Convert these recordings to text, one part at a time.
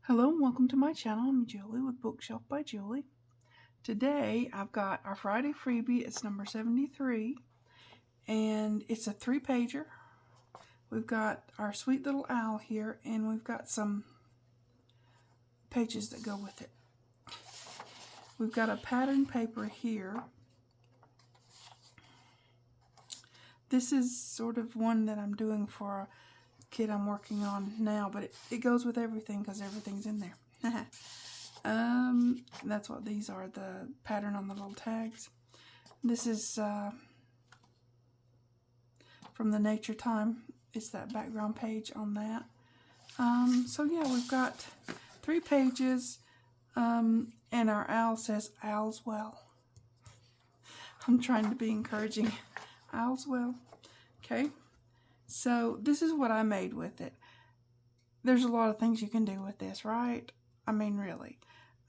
Hello and welcome to my channel. I'm Julie with Bookshelf by Julie. Today I've got our Friday freebie. It's number 73 and it's a 3-pager. We've got our sweet little owl here and we've got some pages that go with it. We've got a pattern paper here. This is sort of one that I'm doing for a kit I'm working on now, but it goes with everything because everything's in there. That's what these are, the pattern on the little tags. This is from the Nature Time. It's that background page on that. So yeah, we've got 3 pages, and our owl says, "Owl's well." I'm trying to be encouraging. Owl's well. Okay. So this is what I made with it. There's a lot of things you can do with this, right? I mean, really.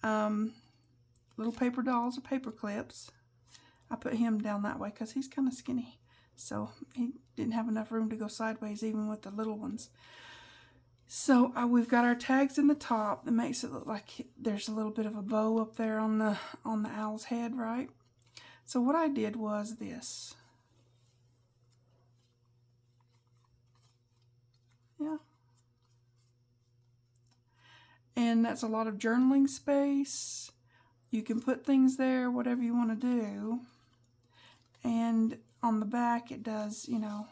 Little paper dolls or paper clips. I put him down that way because he's kind of skinny. So he didn't have enough room to go sideways even with the little ones. So we've got our tags in the top that makes it look like there's a little bit of a bow up there on the owl's head, right? So what I did was this. Yeah. And that's a lot of journaling space. You can put things there, whatever you want to do. And on the back it does, you know,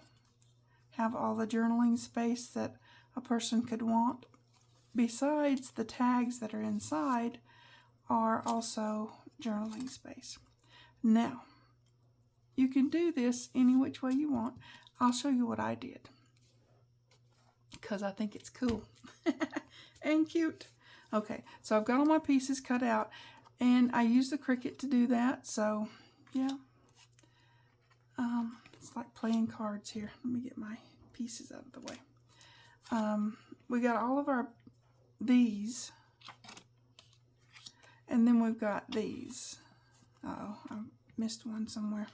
have all the journaling space that a person could want. Besides, the tags that are inside are also journaling space. Now, you can do this any which way you want. I'll show you what I did, because I think it's cool and cute. Okay, so I've got all my pieces cut out, and I use the Cricut to do that, so yeah. It's like playing cards here. Let me get my pieces out of the way. We got all of these, and then we've got these. Uh-oh, I missed one somewhere,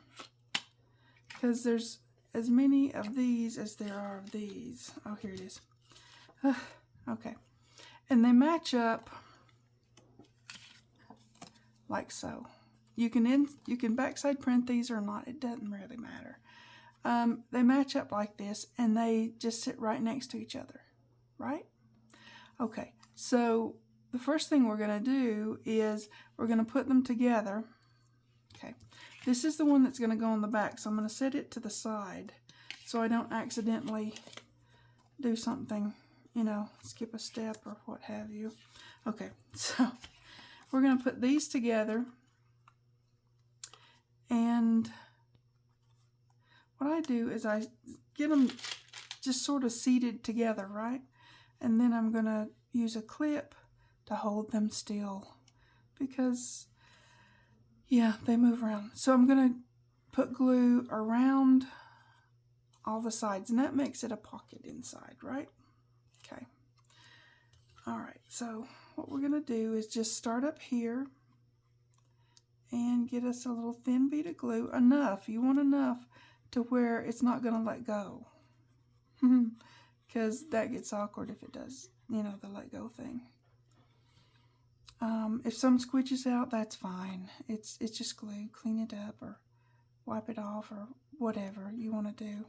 because there's as many of these as there are of these. Oh, here it is. Okay. And they match up like so. You can backside print these or not. It doesn't really matter. They match up like this, and they just sit right next to each other, right? Okay. So the first thing we're going to do is we're going to put them together. Okay. This is the one that's going to go on the back, so I'm going to set it to the side so I don't accidentally do something, you know, skip a step or what have you. Okay, so we're going to put these together, and what I do is I get them just sort of seated together, right? And then I'm going to use a clip to hold them still because, yeah, they move around. So I'm going to put glue around all the sides, and that makes it a pocket inside, right? Okay. All right, so what we're going to do is just start up here and get us a little thin bead of glue. Enough. You want enough to where it's not going to let go. Because that gets awkward if it does, you know, the let go thing. If some squidges out, that's fine. It's just glue. Clean it up or wipe it off or whatever you want to do.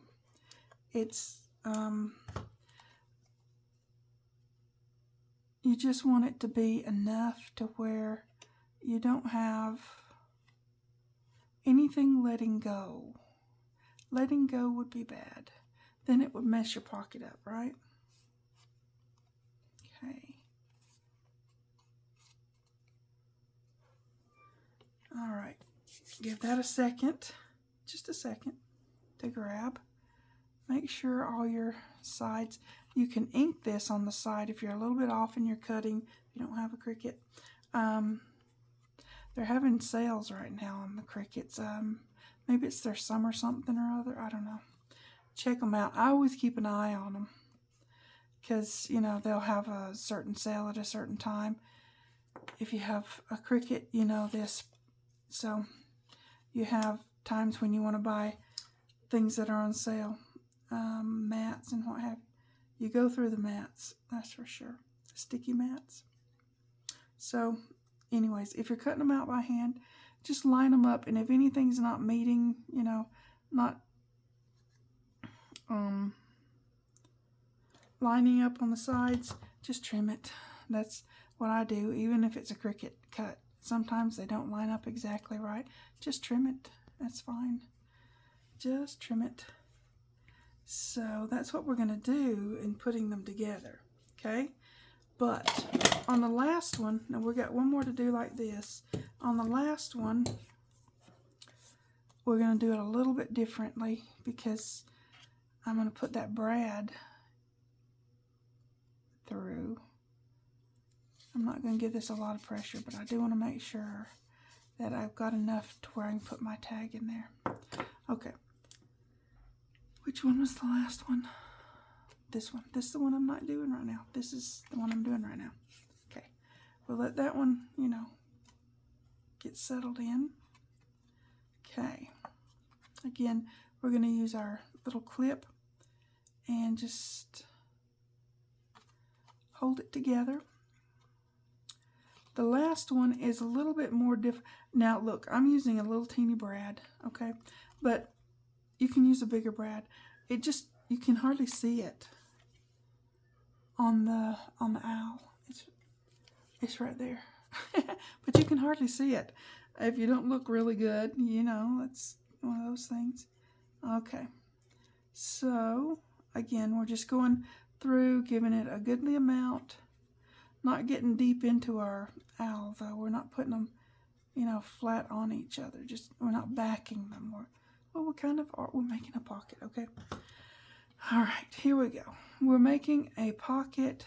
It's you just want it to be enough to where you don't have anything letting go. Letting go would be bad. Then it would mess your pocket up, right? Okay. All right. Give that a second, just a second, to grab. Make sure all your sides, you can ink this on the side if you're a little bit off in your cutting, if you don't have a Cricut. They're having sales right now on the Cricuts. Maybe it's their summer something or other, I don't know. Check them out. I always keep an eye on them because, you know, they'll have a certain sale at a certain time. If you have a Cricut, you know this. So you have times when you want to buy things that are on sale, mats and what have you. You go through the mats, that's for sure. Sticky mats. So anyways, if you're cutting them out by hand, just line them up, and if anything's not meeting, you know, not lining up on the sides, just trim it. That's what I do, even if it's a Cricut cut. Sometimes they don't line up exactly right. Just trim it. That's fine. Just trim it. So that's what we're going to do in putting them together. Okay? But on the last one, now we've got one more to do like this. On the last one, we're going to do it a little bit differently because I'm going to put that brad through. I'm not going to give this a lot of pressure, but I do want to make sure that I've got enough to where I can put my tag in there. Okay. Which one was the last one? This one. This is the one I'm not doing right now. This is the one I'm doing right now. Okay. We'll let that one, you know, get settled in. Okay. Again, we're going to use our little clip and just hold it together. The last one is a little bit more different. Now, look, I'm using a little teeny brad, okay? But you can use a bigger brad. It just, you can hardly see it on the owl. It's right there. But you can hardly see it. If you don't look really good, you know, it's one of those things. Okay. So, again, we're just going through, giving it a goodly amount. Not getting deep into our owl, though. We're not putting them, you know, flat on each other. Just, we're not backing them. We're kind of, we're making a pocket, okay? All right, here we go. We're making a pocket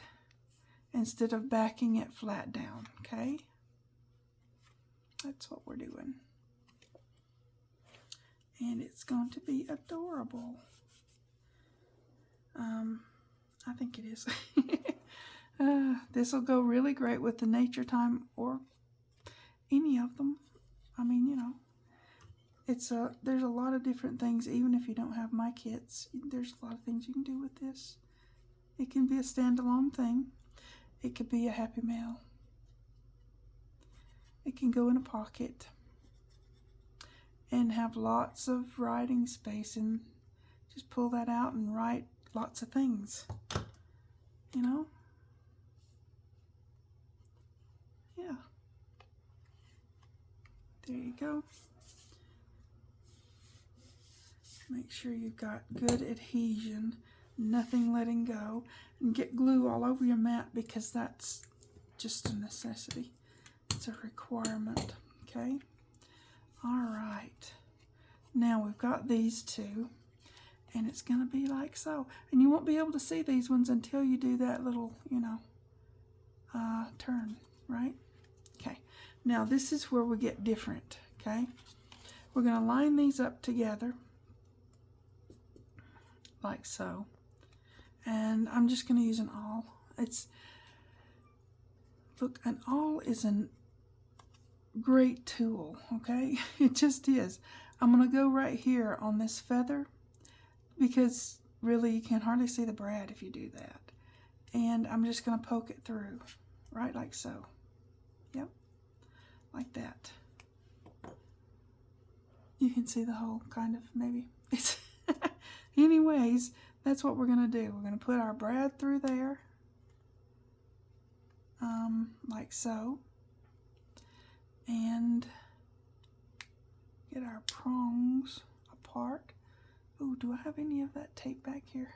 instead of backing it flat down, okay? That's what we're doing. And it's going to be adorable. I think it is. This will go really great with the nature time or any of them. I mean, you know, there's a lot of different things. Even if you don't have my kits, there's a lot of things you can do with this. It can be a standalone thing. It could be a Happy Mail. It can go in a pocket and have lots of writing space, and just pull that out and write lots of things, you know? Yeah. There you go. Make sure you've got good adhesion, nothing letting go, and get glue all over your mat because that's just a necessity. It's a requirement, okay? All right. Now we've got these two, and it's going to be like so. And you won't be able to see these ones until you do that little, you know, turn, right? Okay. Now this is where we get different, okay? We're going to line these up together like so. And I'm just going to use an awl. Look, an awl is a great tool, okay? It just is. I'm going to go right here on this feather because really you can hardly see the brad if you do that. And I'm just going to poke it through, right like so. Yep, like that. You can see the hole, kind of, maybe. Anyways, that's what we're going to do. We're going to put our brad through there, like so, and get our prongs apart. Oh, do I have any of that tape back here?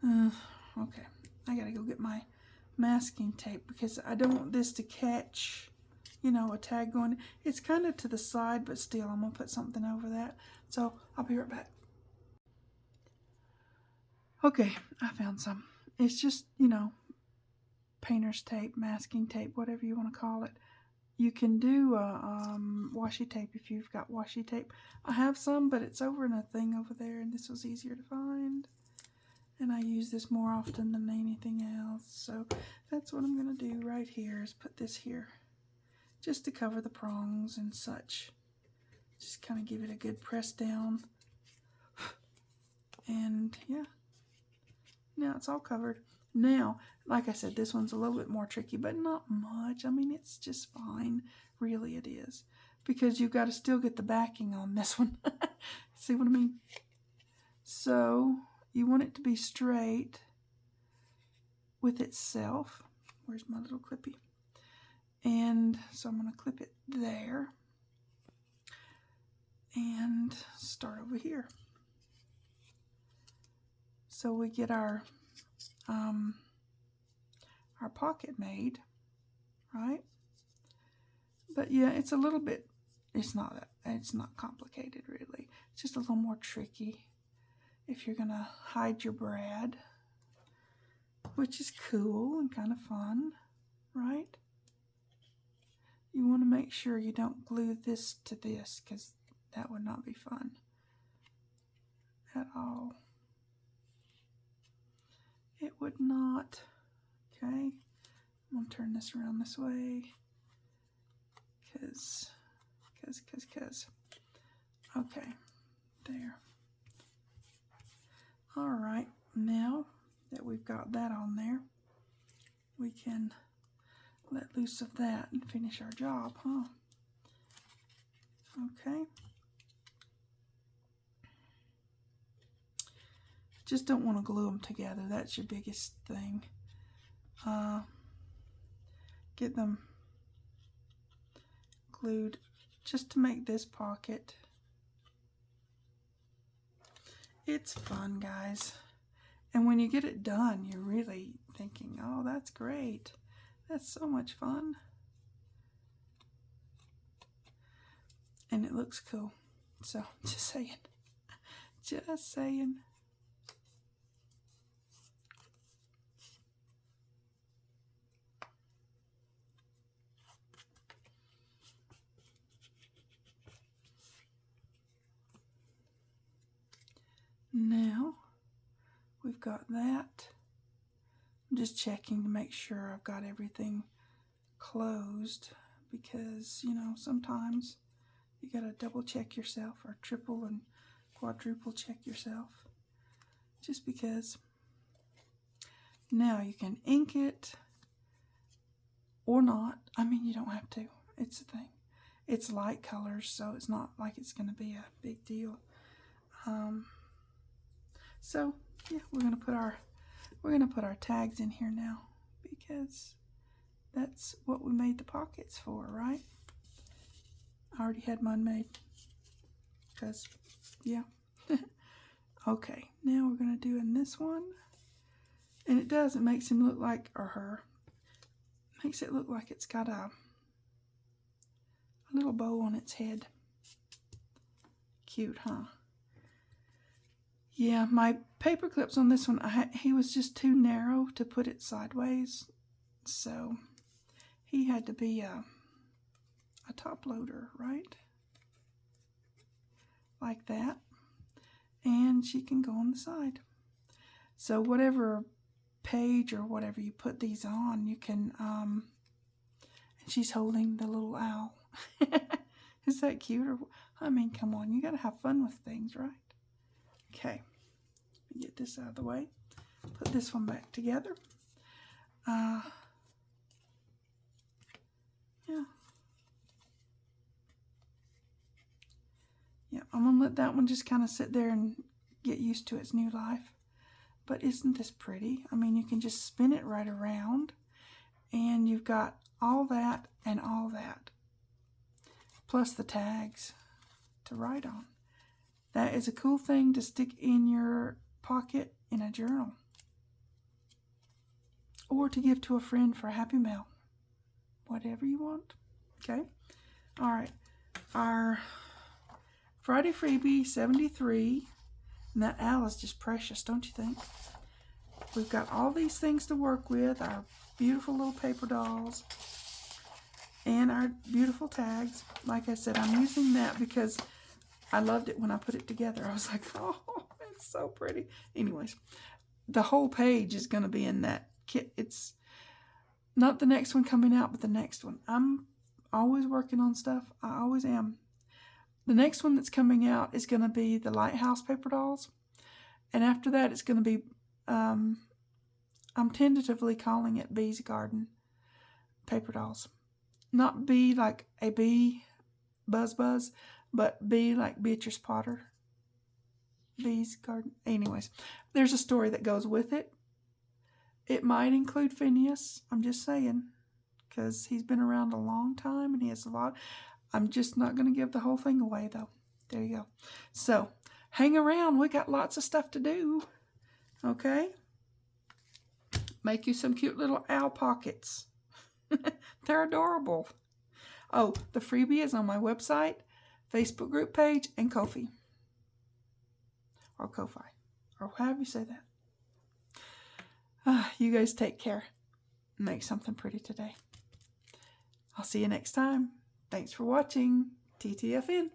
Okay, I gotta go get my masking tape because I don't want this to catch, you know, a tag going. It's kind of to the side, but still, I'm gonna put something over that. So I'll be right back. Okay, I found some. It's just, you know, painter's tape, masking tape, whatever you want to call it. You can do washi tape if you've got washi tape. I have some, but it's over in a thing over there, and this was easier to find. And I use this more often than anything else. So that's what I'm going to do right here is put this here just to cover the prongs and such. Just kind of give it a good press down And yeah, now it's all covered. Now, like I said, this one's a little bit more tricky, but not much. I mean, it's just fine. Really, it is. Because you've got to still get the backing on this one. See what I mean? So, you want it to be straight with itself. Where's my little clippy? And so I'm going to clip it there. And start over here. So we get our pocket made, right? But yeah, it's a little bit, it's not complicated really. It's just a little more tricky if you're gonna hide your brad, which is cool and kind of fun, right? You want to make sure you don't glue this to this, because that would not be fun at all. It would not. Okay, I'm going to turn this around this way, because. Okay, there. All right, now that we've got that on there, we can let loose of that and finish our job, huh? Okay. Just don't want to glue them together. That's your biggest thing. Get them glued just to make this pocket. It's fun, guys. And when you get it done, you're really thinking, oh, that's great. That's so much fun. And it looks cool. So, just saying. Just saying. Now, we've got that. I'm just checking to make sure I've got everything closed, because, you know, sometimes you gotta double check yourself, or triple and quadruple check yourself, just because. Now you can ink it or not. I mean, you don't have to. It's the thing. It's light colors, so it's not like it's gonna be a big deal. So yeah, we're gonna put our tags in here now, because that's what we made the pockets for, right? I already had mine made, because yeah. Okay, now we're gonna do in this one, and it makes him look like, or her, makes it look like it's got a little bow on its head. Cute, huh? Yeah, my paper clips on this one, he was just too narrow to put it sideways, so he had to be a top loader, right? Like that. And she can go on the side. So whatever page or whatever you put these on, you can, and she's holding the little owl. Is that cute? Or, I mean, come on, you gotta have fun with things, right? Okay, let me get this out of the way. Put this one back together. Yeah. Yeah, I'm gonna let that one just kind of sit there and get used to its new life. But isn't this pretty? I mean, you can just spin it right around, and you've got all that and all that, plus the tags to write on. That is a cool thing to stick in your pocket in a journal, or to give to a friend for a happy mail. Whatever you want. Okay? All right. Our Friday Freebie 73. And that owl is just precious, don't you think? We've got all these things to work with. Our beautiful little paper dolls. And our beautiful tags. Like I said, I'm using that because I loved it when I put it together. I was like, oh, it's so pretty. Anyways, the whole page is going to be in that kit. It's not the next one coming out, but the next one. I'm always working on stuff. I always am. The next one that's coming out is going to be the Lighthouse paper dolls. And after that, it's going to be, I'm tentatively calling it Bee's Garden paper dolls. Not bee like a bee, buzz, but bee like Beatrice Potter. Bee's Garden. Anyways, there's a story that goes with it. It might include Phineas. I'm just saying, because he's been around a long time and he has a lot. I'm just not going to give the whole thing away, though. There you go. So, hang around. We got lots of stuff to do. Okay? Make you some cute little owl pockets. They're adorable. Oh, the freebie is on my website, Facebook group page, and Ko-fi. Or Ko-fi. Or however you say that. You guys take care. Make something pretty today. I'll see you next time. Thanks for watching. TTFN.